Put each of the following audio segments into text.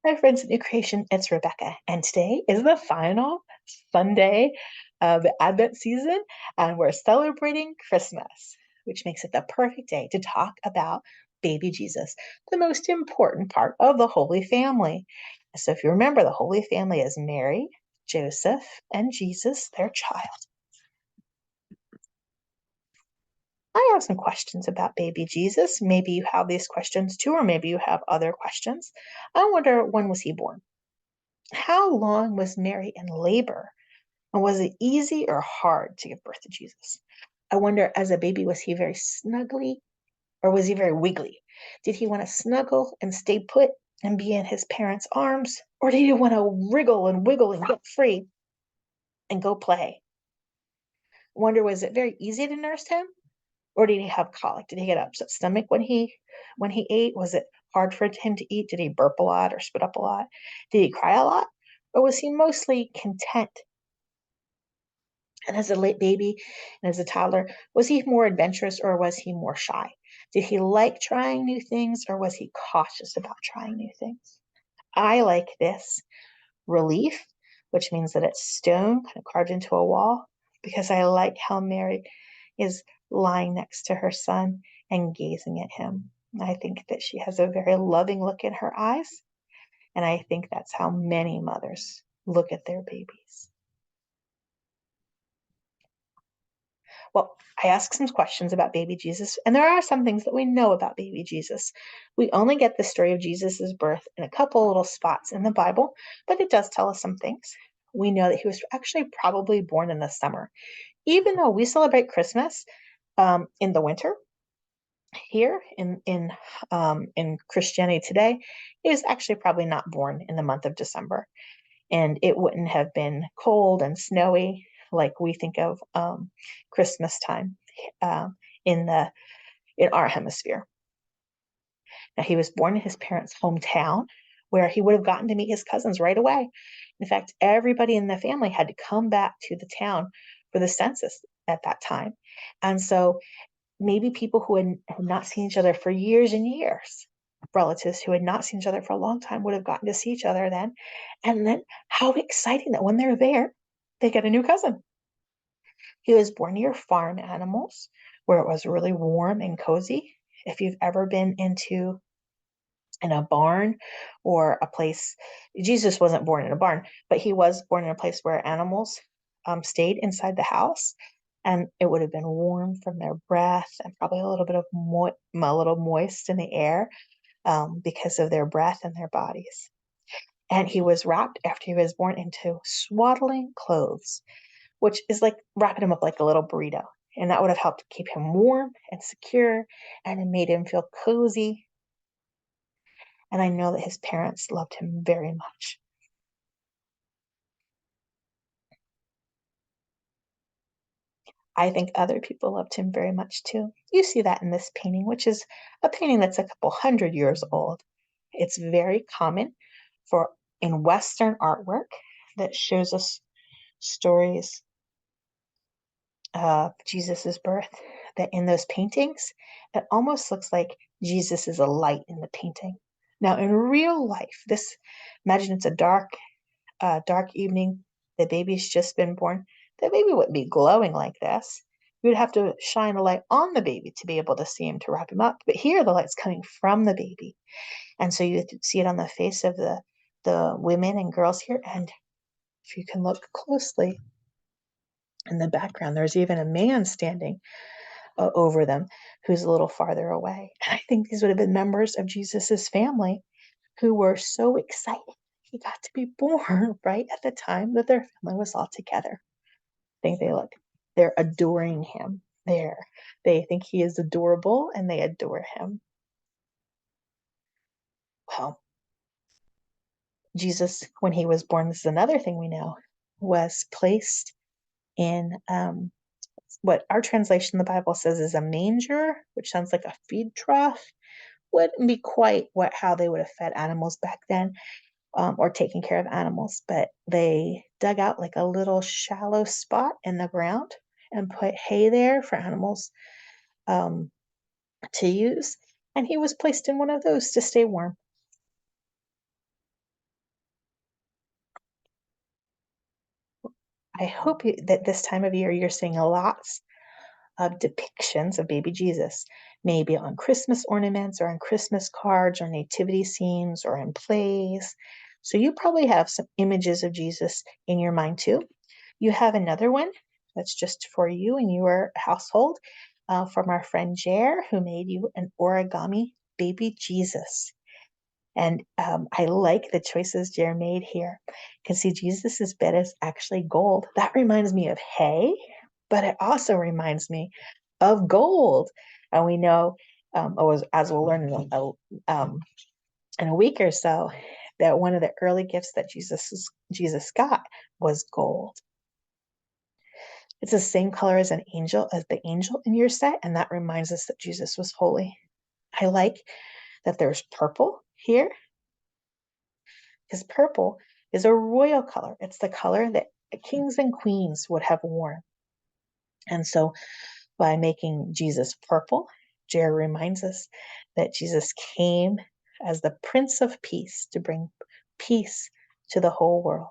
Hi, friends at New Creation. It's Rebecca, and today is the final Sunday of the Advent season, and we're celebrating Christmas, which makes it the perfect day to talk about baby Jesus, the most important part of the Holy Family. So, if you remember, the Holy Family is Mary, Joseph, and Jesus, their child. I have some questions about baby Jesus. Maybe you have these questions too, or maybe you have other questions. I wonder, when was he born? How long was Mary in labor? And was it easy or hard to give birth to Jesus? I wonder, as a baby, was he very snuggly or was he very wiggly? Did he want to snuggle and stay put and be in his parents' arms? Or did he want to wriggle and wiggle and get free and go play? I wonder, was it very easy to nurse him? Or did he have colic? Did he get upset stomach when he ate? Was it hard for him to eat? Did he burp a lot or spit up a lot? Did he cry a lot? Or was he mostly content? And as a late baby and as a toddler, was he more adventurous or was he more shy? Did he like trying new things or was he cautious about trying new things? I like this relief, which means that it's stone kind of carved into a wall, because I like how Mary is lying next to her son and gazing at him. I think that she has a very loving look in her eyes, and I think that's how many mothers look at their babies. Well, I asked some questions about baby Jesus, and there are some things that we know about baby Jesus. We only get the story of Jesus' birth in a couple little spots in the Bible, but it does tell us some things. We know that he was actually probably born in the summer. Even though we celebrate Christmas in the winter, here in Christianity today, he was actually probably not born in the month of December, and it wouldn't have been cold and snowy like we think of Christmas time um, in the in our hemisphere. Now, he was born in his parents' hometown, where he would have gotten to meet his cousins right away. In fact, everybody in the family had to come back to the town for the census at that time, and so maybe people who had not seen each other for years and years, relatives who had not seen each other for a long time, would have gotten to see each other then. And then how exciting that when they're there, they get a new cousin. He was born near farm animals where it was really warm and cozy. If you've ever been in a barn or a place, Jesus wasn't born in a barn, but he was born in a place where animals stayed inside the house, and it would have been warm from their breath and probably a little bit of a little moist in the air because of their breath and their bodies. And he was wrapped after he was born into swaddling clothes, which is like wrapping him up like a little burrito. And that would have helped keep him warm and secure, and it made him feel cozy. And I know that his parents loved him very much. I think other people loved him very much too. You see that in this painting, which is a painting that's a couple hundred years old. It's very common for in Western artwork that shows us stories of Jesus's birth, that in those paintings, it almost looks like Jesus is a light in the painting. Now, in real life, this imagine it's a dark evening. The baby's just been born. The baby wouldn't be glowing like this. You would have to shine a light on the baby to be able to see him to wrap him up. But here, the light's coming from the baby, and so you see it on the face of the women and girls here. And if you can look closely in the background, there's even a man standing over them who's a little farther away. And I think these would have been members of Jesus's family who were so excited he got to be born right at the time that their family was all together. I think they're adoring him there. They think he is adorable and they adore him. Well, Jesus, when he was born, this is another thing we know, was placed in what our translation of the Bible says is a manger, which sounds like a feed trough. Wouldn't be quite how they would have fed animals back then, or taken care of animals, but they dug out like a little shallow spot in the ground and put hay there for animals um, to use. And he was placed in one of those to stay warm. I hope that this time of year you're seeing lots of depictions of baby Jesus, maybe on Christmas ornaments or on Christmas cards or nativity scenes or in plays. So you probably have some images of Jesus in your mind too. You have another one that's just for you and your household from our friend Jer, who made you an origami baby Jesus. And I like the choices Jer made here. You can see Jesus's bed is actually gold. That reminds me of hay, but it also reminds me of gold. And we know, as we'll learn in a week or so, that one of the early gifts that Jesus got was gold. It's the same color as the angel in your set, and that reminds us that Jesus was holy. I like that there's purple here because purple is a royal color. It's the color that kings and queens would have worn. And so by making Jesus purple, Jared reminds us that Jesus came as the Prince of Peace to bring peace to the whole world.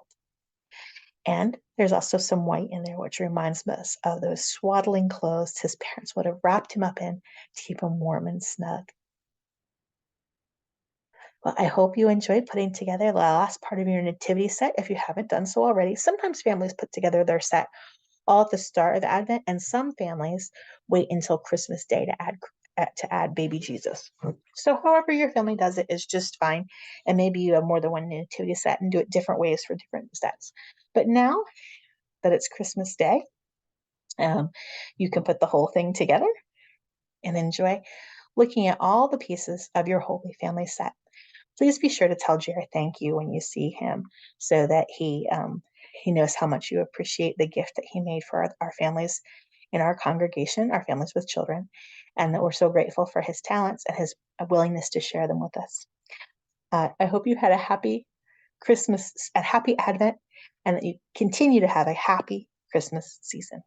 And there's also some white in there, which reminds us of those swaddling clothes his parents would have wrapped him up in to keep him warm and snug. Well, I hope you enjoyed putting together the last part of your nativity set if you haven't done so already. Sometimes families put together their set all at the start of Advent, and some families wait until Christmas Day to add baby Jesus. So however your family does it is just fine. And maybe you have more than one nativity set and do it different ways for different sets. But now that it's Christmas Day, you can put the whole thing together and enjoy looking at all the pieces of your Holy Family set. Please be sure to tell Jerry thank you when you see him so that he knows how much you appreciate the gift that he made for our families in our congregation, our families with children, and that we're so grateful for his talents and his willingness to share them with us. I hope you had a happy Christmas, a happy Advent, and that you continue to have a happy Christmas season.